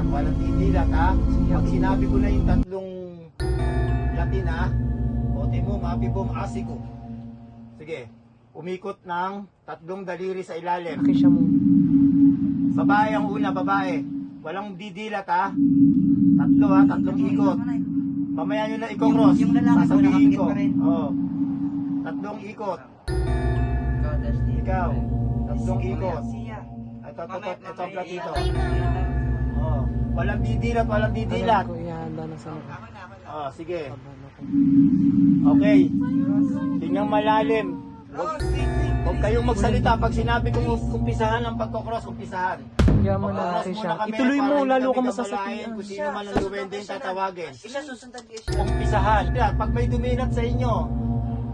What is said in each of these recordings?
Walang didilat, ha? Pag sinabi ko na yung tatlong Latin, ha? Otimo, mapibom, asiko. Sige. Umikot ng tatlong daliri sa ilalim. Okay siya mo. Babae ang una, babae. Walang didilat, ha? Tatlo, ha? Tatlong ikot. Mamaya nyo na i-cross. Yung lalaki po, Sasabihin nakapikit ko. pa rin. Oo. Tatlong ikot. Ikaw. Tatlong ikot. Ito ang platito. Oh, walang didilat, walang didilat. Ko ihanda na sa mga. Oh, sige. Okay. Tingnan malalim. Huwag kayong magsalita pag sinabi kong umpisahan ang pagkocross, umpisahan. Yaman na natin siya. Ituloy mo, lalo ka masasakihan. Kung sino man ang duwende yung tatawagin. Isa susundan ko siya. Umpisahan. Pag may duminat sa inyo,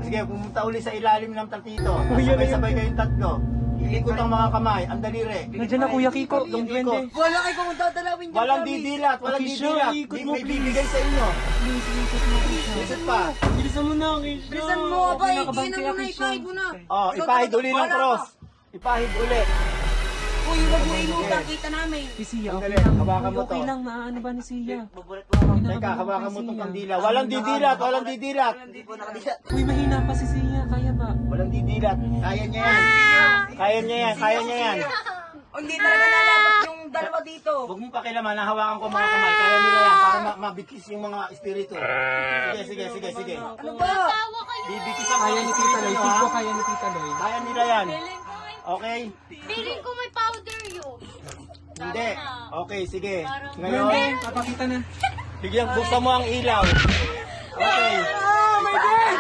sige, pumunta uli sa ilalim ng tatito. Sabay-sabay kayong tatlo. Iikot ang mga kamay, ang daliri. Nandiyan na Kuya Kiko, yung duwende. Wala kayo kung dadalawin dyan. Walang didilat, walang Okay, sure, didilat. ikot mo, May bibigay sa inyo. Bilisan pa. Bilisan mo na, Kisha. Bilisan mo, abay. Ikinan mo na, ipahid mo na. Oh, ipahid uli ng cross. Ipahid uli. Uy, wag mo inutang, kita namin. Si Sia, Sandali, okay lang. hawakan mo to. Okay lang, naano ba ni Sia? Mabulat mo ako. Teka, hawakan mo itong kandila. Walang didilat, walang didilat. Hindi po nakabisa. Uy, mahina pa si Sia, kaya ba? Walang didilat. Kaya niya yan. Kaya niya yan, kaya niya yan. Hindi talaga nalapat yung dalawa dito. Huwag mong pakilaman, nahawakan ko mga kamay. Kaya nila yan para mabikis yung mga espiritu. Sige. Ano ba? Bibikis ang Kaya mga ni Tita espiritu Loy, nyo, Kiko, ha? kaya ni Tita Loy. Kaya nila yan. Okay? Feeling ko may powder yun. Hindi. Okay, sige. Duwende, Ngayon, papakita na. bigyan buksan mo ang ilaw. Okay. Oh my God!